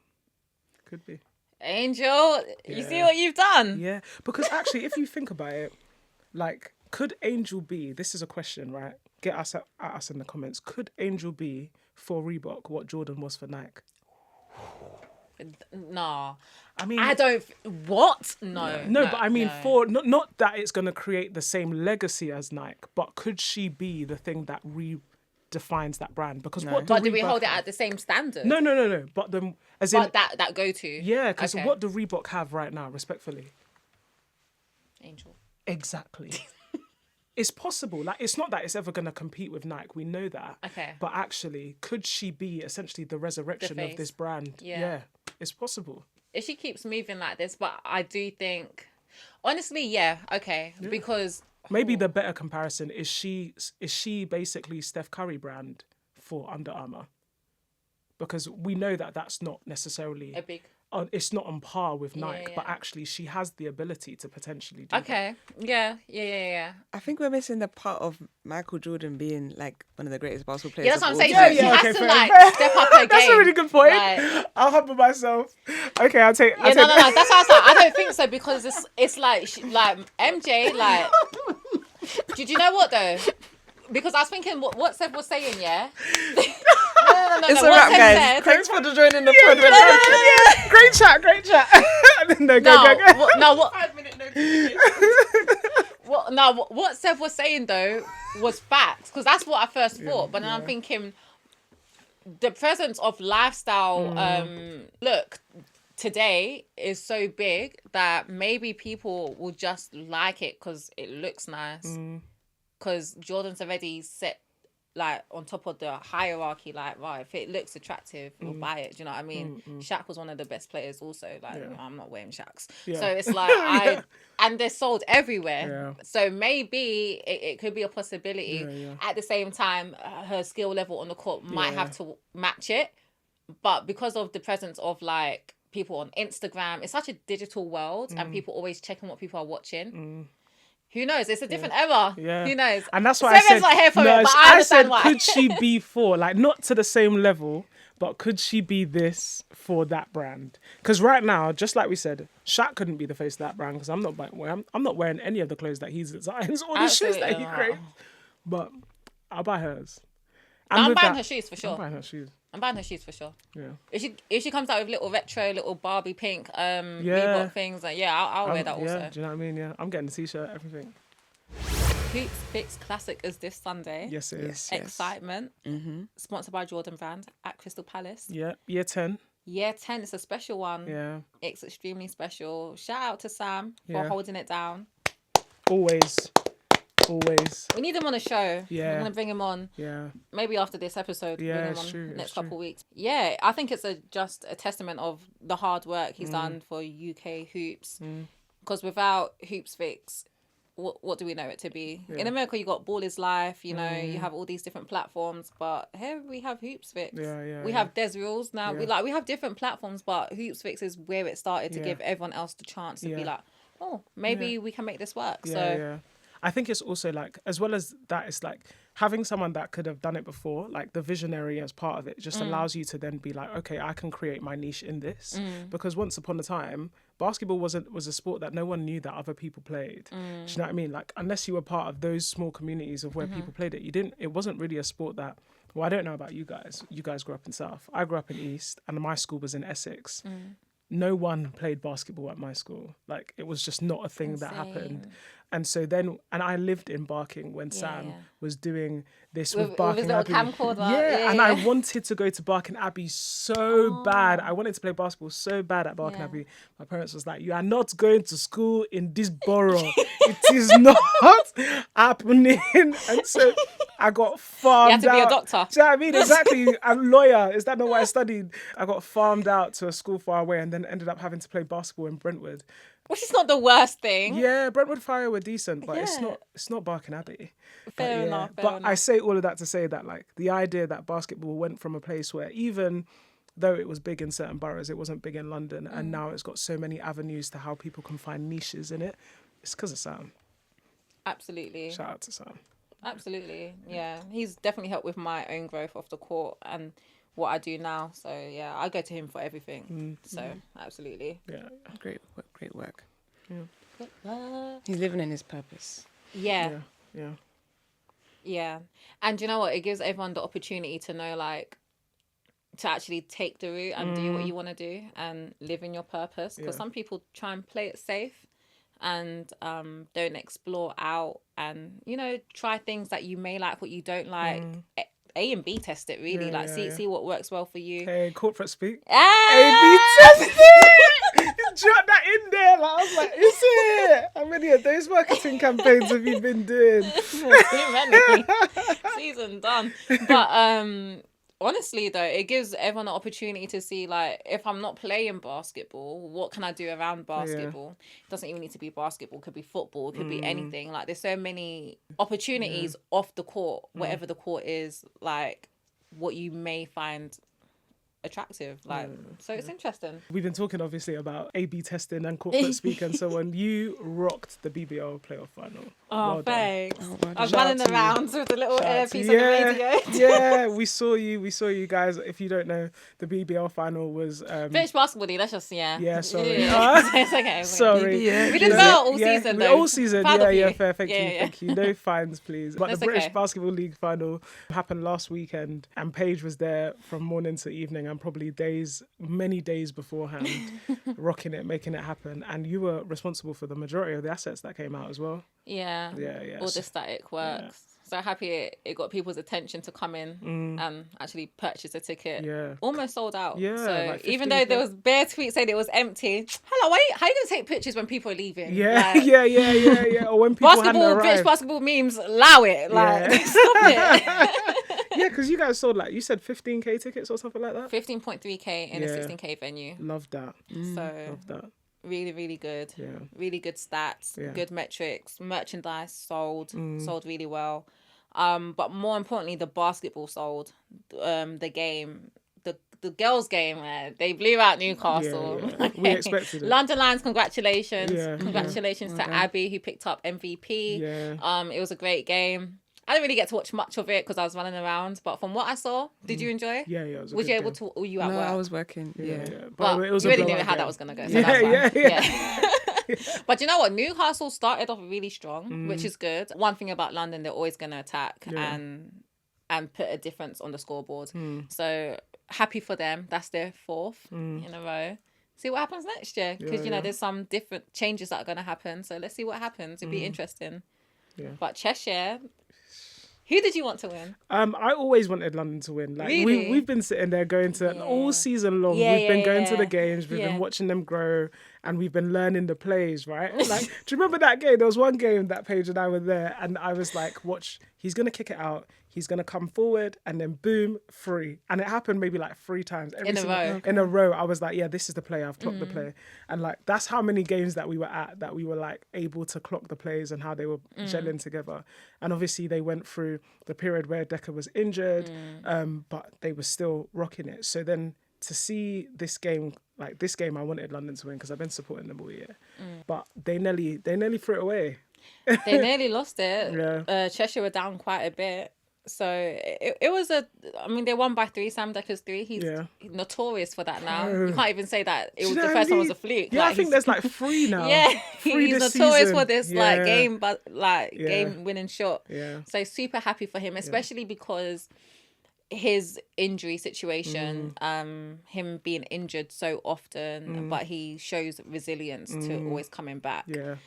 Could be. Angel, you see what you've done? Yeah, because actually, if you think about it, like, could Angel be, this is a question, right? Get us at us in the comments. Could Angel be for Reebok what Jordan was for Nike? No. I mean, I don't. What? No. No, but I mean, for not that it's going to create the same legacy as Nike, but could she be the thing that redefines that brand? Because But do we hold it at the same standard? No. But that go to. Yeah, because what do Reebok have right now? Respectfully, Angel. Exactly. It's possible. Like, it's not that it's ever going to compete with Nike. We know that. Okay. But actually, could she be essentially the resurrection of this brand? Yeah. It's possible. If she keeps moving like this, but I do think, honestly, yeah, okay, because maybe the better comparison is she basically Steph Curry brand for Under Armour, because we know that that's not necessarily a big. It's not on par with Nike, but actually she has the ability to potentially do that. Yeah. I think we're missing the part of Michael Jordan being like one of the greatest basketball players. Yeah, that's what I'm saying. time. She has to fair. like step up her game. That's a really good point. Like, I'll humble myself. Okay, I'll take. no. That's what I was like. I don't think so, because it's like MJ. Like, did you know what though? Because I was thinking what Seb was saying. Yeah. No. It's a What wrap, Seb guys. said- Thanks for joining the pod. Yeah. Great chat. No, what? 5 minute notification. What Seb was saying though was facts, because that's what I first thought. But then I'm thinking the presence of lifestyle look today is so big that maybe people will just like it because it looks nice. Because Jordan's already set like on top of the hierarchy, like, right, if it looks attractive, we'll buy it. Do you know what I mean? Shaq was one of the best players also. Like, you know, I'm not wearing Shaqs. Yeah. So it's like, and they're sold everywhere. Yeah. So maybe it could be a possibility. Yeah. At the same time, her skill level on the court might have to match it. But because of the presence of like people on Instagram, it's such a digital world and people always checking what people are watching. Who knows? It's a different era. Yeah. Who knows? And that's why I said, not here for it, but I understand why. Could she be for, like, not to the same level, but could she be this for that brand? Because right now, just like we said, Shaq couldn't be the face of that brand because I'm not wearing any of the clothes that he designs or the shoes that he creates. But I'll buy hers. I'm buying her shoes for sure. I'm buying her shoes. Yeah. If she comes out with little retro, little Barbie pink, Reebok things, like I'll wear that also. Yeah, do you know what I mean? Yeah, I'm getting the t-shirt, everything. Hoops Fix Classic is this Sunday. Yes, it is. Excitement. Sponsored by Jordan Brand at Crystal Palace. Yeah, year 10. Yeah, 10 is a special one. Yeah. It's extremely special. Shout out to Sam for Yeah. holding it down. Always. We need him on a show. Yeah. We're going to bring him on. Yeah. Maybe after this episode, Yeah, bring him it's on true, next it's true. couple of weeks. Yeah, I think it's just a testament of the hard work he's done for UK hoops. Because without Hoops Fix, what do we know it to be? Yeah. In America, you got Ball is Life, you know, you have all these different platforms, but here we have Hoops Fix. We have Des Rules now. Yeah. We have different platforms, but Hoops Fix is where it started to Yeah. give everyone else the chance to be Yeah. like, oh, maybe we can make this work. Yeah, so yeah. I think it's also like, as well as that, it's like having someone that could have done it before, like the visionary as part of it, just allows you to then be like, okay, I can create my niche in this. Because once upon a time, basketball was a sport that no one knew that other people played. Do you know what I mean? Like, unless you were part of those small communities of where people played it, it wasn't really a sport that, well, I don't know about you guys. You guys grew up in South. I grew up in East, and my school was in Essex. No one played basketball at my school. Like, it was just not a thing that happened. And so then, and I lived in Barking when Sam was doing this with Barking with his Abbey. little camcorder. And I wanted to go to Barking Abbey so bad. I wanted to play basketball so bad at Barking Abbey. My parents was like, you are not going to school in this borough. It is not happening. And so I got farmed out. You had to be a doctor. Do you know what I mean? Exactly. I'm a lawyer. Is that not what I studied? I got farmed out to a school far away and then ended up having to play basketball in Brentwood. Which is not the worst thing. Yeah, Brentwood Fire were decent, but it's not Barking Abbey. Fair enough. But I say all of that to say that, like, the idea that basketball went from a place where, even though it was big in certain boroughs, it wasn't big in London, and now it's got so many avenues to how people can find niches in it. It's because of Sam. Absolutely. Shout out to Sam. Absolutely. Yeah. He's definitely helped with my own growth off the court and what I do now. So yeah, I go to him for everything. So absolutely. Yeah. Great work. Yeah. He's living in his purpose. Yeah. Yeah. And you know what? It gives everyone the opportunity to know, like, to actually take the route and do what you want to do and live in your purpose. Because some people try and play it safe and don't explore out and, you know, try things that you may like, what you don't like. A and B test it, really. See what works well for you. Hey, corporate speak. A-B test it! Drop that in there. Like, I was like, is it? How many of those marketing campaigns have you been doing? Too many. Season done. But honestly, though, it gives everyone an opportunity to see, like, if I'm not playing basketball, what can I do around basketball? It doesn't even need to be basketball. It could be football. It could be anything. Like, there's so many opportunities off the court, whatever the court is, like, what you may find attractive. Like, so it's interesting. We've been talking, obviously, about A/B testing and corporate speak and so on. You rocked the BBL playoff final. Oh, Well done. thanks. well I was Shout out running to you. around with the little Shout out to earpiece you. on the radio. Yeah, we saw you guys. If you don't know, the BBL final was British basketball league, that's just, Yeah, sorry. It's okay. sorry. BBL. We did well all season, though. All season, Proud of you. fair. Thank you. No fines, please. But That's the British okay. Basketball League final happened last weekend, and Paige was there from morning to evening, and probably many days beforehand, rocking it, making it happen. And you were responsible for the majority of the assets that came out as well. Yeah. Yeah. All the static works. So happy it got people's attention to come in and actually purchase a ticket. Yeah. Almost sold out. Yeah, So like even though there 15K. was bare tweets saying it was empty, hello, how are you going to take pictures when people are leaving? Yeah, Like, yeah. Or when people hadn't basketball, British arrived. basketball memes, allow it. Like, Yeah. stop it. Yeah, because you guys sold, like, you said 15K tickets or something like that? 15.3k in a Yeah. 16k venue. Love that. So Love that. really, really good. Yeah. Really good stats, Yeah. good metrics, merchandise sold really well. But more importantly, the basketball sold. The game, the girls' game, they blew out Newcastle. Yeah. We expected it. London Lions, congratulations! Yeah. Congratulations to Abby, who picked up MVP. Yeah. It was a great game. I didn't really get to watch much of it because I was running around. But from what I saw, did you enjoy? Yeah, it was a Was good you able game. to? Were you at No, work? I was working. Yeah. Well, it was you a already knew blowout how game. that was going to go. So Yeah, that's fine. Yeah. But you know what? Newcastle started off really strong, which is good. One thing about London, they're always going to attack and put a difference on the scoreboard. So happy for them. That's their fourth in a row. See what happens next year. Because, there's some different changes that are going to happen. So let's see what happens. It'll be interesting. Yeah. But Cheshire... Who did you want to win? I always wanted London to win. Like Really? we've been sitting there going to all season long. Yeah, we've been going to yeah. the games. We've been watching them grow, and we've been learning the plays. Right? Like, do you remember that game? There was one game that Paige and I were there, and I was like, "Watch, he's gonna kick it out. He's gonna come forward, and then boom, free." And it happened maybe like 3 times In a row. I was like, "Yeah, this is the play. I've clocked the play." And like that's how many games that we were at that we were like able to clock the plays and how they were gelling together. And obviously they went through the period where Decker was injured, but they were still rocking it. So then to see this game, I wanted London to win because I've been supporting them all year. But they nearly threw it away. They nearly lost it. Yeah. Cheshire were down quite a bit. So it was they won by 3. Sam Decker's 3. He's notorious for that now. You can't even say that it was the first one was a fluke. Yeah, like, I think there's like 3 now. Yeah, 3 he's this notorious season. for this game winning shot. Yeah. So super happy for him, especially because his injury situation, him being injured so often, but he shows resilience to always coming back. Yeah.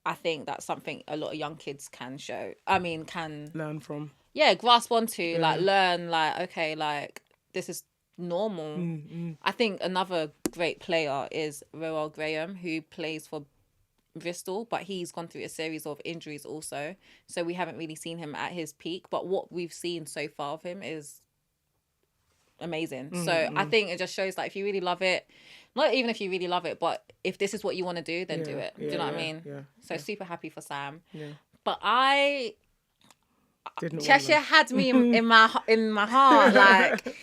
I think that's something a lot of young kids can learn from. Yeah, grasp onto, learn, okay, this is normal. I think another great player is Roel Graham, who plays for Bristol, but he's gone through a series of injuries also. So we haven't really seen him at his peak, but what we've seen so far of him is amazing. So I think it just shows that if you really love it, not even if you really love it, but if this is what you want to do, then do it. Do you know what I mean? Yeah. So super happy for Sam. Yeah. But I Didn't Cheshire had me in my heart. Like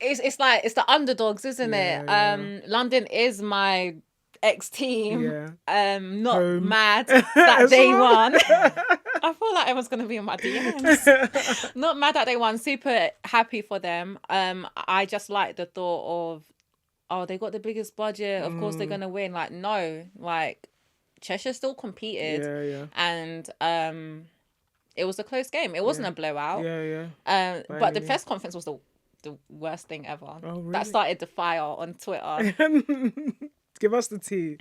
it's like it's the underdogs, isn't it? London is my ex-team. Not Home. mad that they won. I feel like everyone's gonna be in my DMs. Not mad that they won. Super happy for them. I just like the thought of, oh, they got the biggest budget. Of course they're gonna win. Like no, like Cheshire still competed. And it was a close game. It wasn't a blowout. But the press conference was the worst thing ever. Oh, really? That started the fire on Twitter. Give us the tea.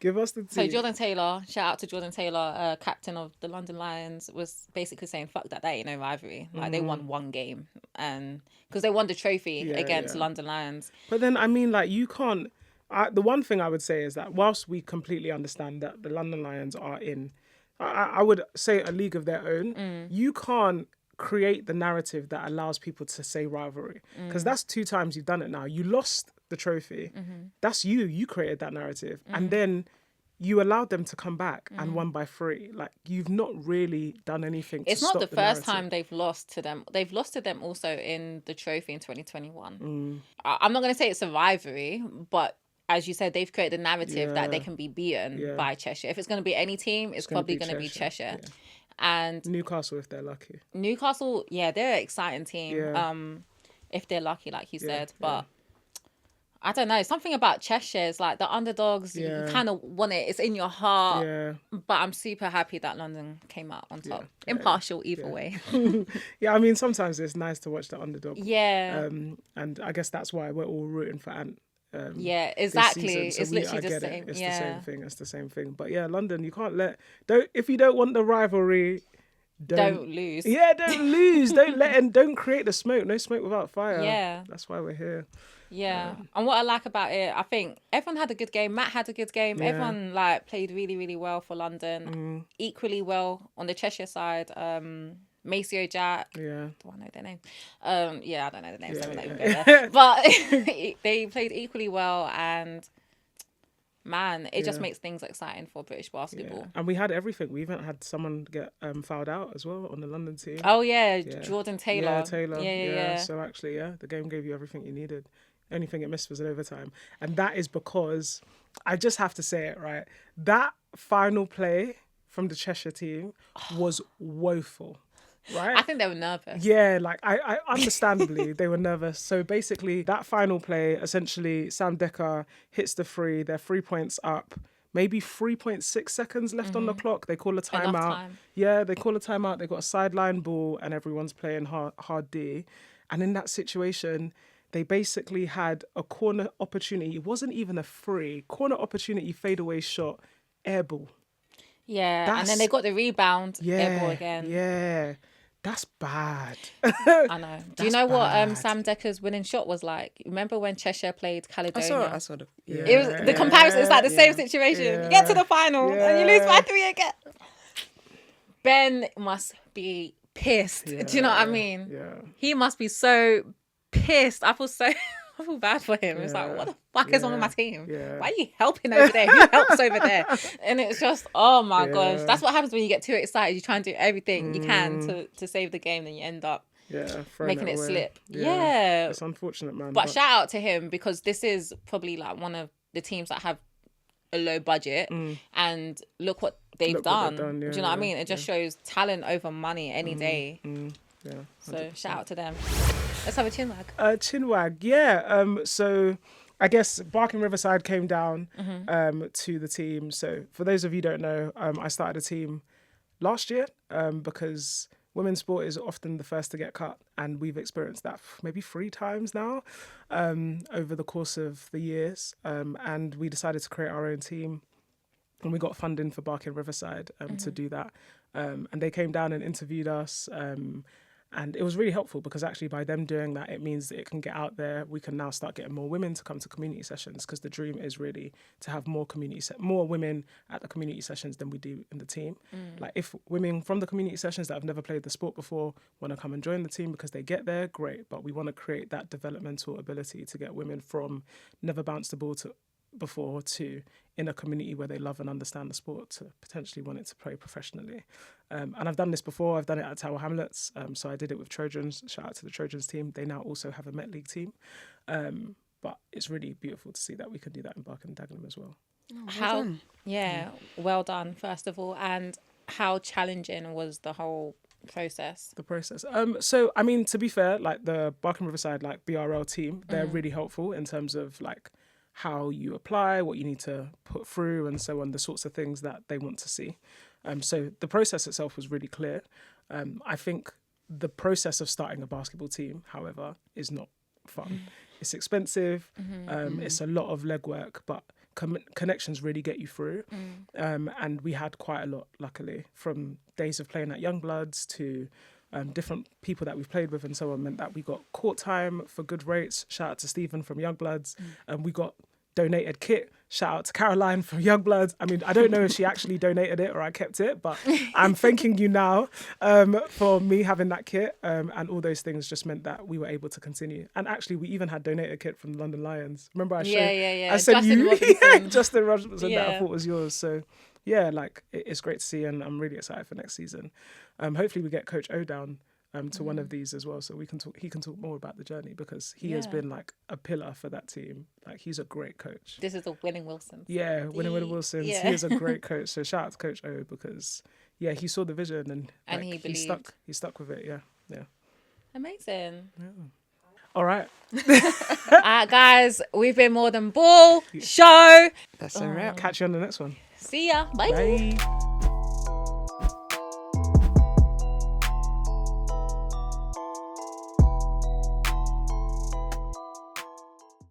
So Jordan Taylor, shout out to Jordan Taylor, captain of the London Lions, was basically saying, fuck that ain't no rivalry. Like they won 1 game, and because they won the trophy against London Lions. But then, I mean, like, you can't... the one thing I would say is that whilst we completely understand that the London Lions are in, I would say, a league of their own, you can't create the narrative that allows people to say rivalry. Because that's 2 times you've done it now. You lost the trophy. That's you created that narrative. And then you allowed them to come back and won by 3. Like, you've not really done anything to It's not stop the the first narrative. time they've lost to them. They've lost to them also in the trophy in 2021. I'm not going to say it's a rivalry, but as you said, they've created a narrative that they can be beaten by Cheshire. If it's going to be any team, it's probably going to be Cheshire. Yeah. And Newcastle, if they're lucky. Newcastle, they're an exciting team. If they're lucky, like you said. But I don't know. Something about Cheshire is like the underdogs. You kind of want it. It's in your heart. Yeah. But I'm super happy that London came out on top. Impartial either way. Yeah, I mean, sometimes it's nice to watch the underdog. Yeah. And I guess that's why we're all rooting for Ant. Yeah, exactly. So it's literally the get same. It's the same thing. But yeah, London, you can't if you don't want the rivalry, don't lose. Yeah, don't lose. Don't create the smoke. No smoke without fire. Yeah. That's why we're here. Yeah. And what I like about it, I think everyone had a good game. Matt had a good game. Yeah. Everyone played really, really well for London. Equally well on the Cheshire side. Maceo Jack. Yeah. Do I know their name? I don't know the names. I'm not even go there. But they played equally well, and man, it just makes things exciting for British basketball. Yeah. And we had everything. We even had someone get fouled out as well on the London team. Oh yeah, Jordan Taylor. Yeah, Taylor. Yeah. So actually, the game gave you everything you needed. Only thing it missed was an overtime, and that is because I just have to say it, right? That final play from the Cheshire team was woeful. Right? I think they were nervous. Yeah, like I understandably they were nervous. So basically that final play, essentially Sam Decker hits the 3, they're 3 points up, maybe 3.6 seconds left on the clock. They call a timeout. Yeah, they call a timeout. They got a sideline ball and everyone's playing hard D. And in that situation, they basically had a corner opportunity. It wasn't even a free corner opportunity, fadeaway shot, air ball. Yeah, and then they got the rebound. Air ball again. Yeah. That's bad. I know. Do you know bad. what Sam Decker's winning shot was like? Remember when Cheshire played Caledonia? I saw the. Yeah. It was the comparison. It's like the same situation. Yeah. You get to the final and you lose by 3 again. Ben must be pissed. Do you know what I mean? Yeah. He must be so pissed. I feel bad for him. It's like, what the fuck is wrong with my team? Yeah. Why are you helping over there? Who helps over there? And it's just, oh my gosh. That's what happens when you get too excited. You try and do everything you can to save the game, then you end up making it slip. Yeah. It's unfortunate, man. But shout out to him, because this is probably like one of the teams that have a low budget, and look what they've done. Yeah, do you know what I mean? It just shows talent over money any day. Yeah. 100%. So shout out to them. Let's have a chin wag. Chinwag, yeah. So I guess Barking Riverside came down to the team. So for those of you who don't know, I started a team last year because women's sport is often the first to get cut, and we've experienced that maybe 3 times now over the course of the years. And we decided to create our own team, and we got funding for Barking Riverside to do that. And they came down and interviewed us. And it was really helpful, because actually by them doing that, it means that it can get out there. We can now start getting more women to come to community sessions, because the dream is really to have more women at the community sessions than we do in the team. Like, if women from the community sessions that have never played the sport before want to come and join the team because they get there, great. But we want to create that developmental ability to get women from never bounced the ball before to in a community where they love and understand the sport to potentially want it to play professionally. And I've done this before. I've done it at Tower Hamlets. So I did it with Trojans. Shout out to the Trojans team. They now also have a Met League team. But it's really beautiful to see that we can do that in Barking and Dagenham as well. Well done, first of all. And how challenging was the whole process? So, I mean, to be fair, like the Barking Riverside, like BRL team, they're really helpful in terms of like how you apply, what you need to put through, and so on, the sorts of things that they want to see. So the process itself was really clear. I think the process of starting a basketball team, however, is not fun. It's expensive. It's a lot of legwork, but connections really get you through. And we had quite a lot, luckily, from days of playing at Youngbloods to different people that we've played with and so on, meant that we got court time for good rates. Shout out to Stephen from Youngbloods. And we got donated kit. Shout out to Caroline from Youngbloods. I mean, I don't know if she actually donated it or I kept it, but I'm thanking you now for me having that kit. And all those things just meant that we were able to continue. And actually, we even had donated kit from the London Lions. Remember I showed? I sent you Justin Robinson that I thought was yours. So yeah, like it's great to see, and I'm really excited for next season. Hopefully we get Coach O down to one of these as well, so he can talk more about the journey, because he has been like a pillar for that team. Like, he's a great coach. This is the Winning Wilsons. Yeah, Winning Wilsons. Yeah. He is a great coach. So shout out to Coach O, because he saw the vision and like, he believed. He stuck with it. Yeah. Amazing. Yeah. All right. Guys, we've been More Than Ball Show. That's a wrap. Catch you on the next one. See ya. Bye. Bye.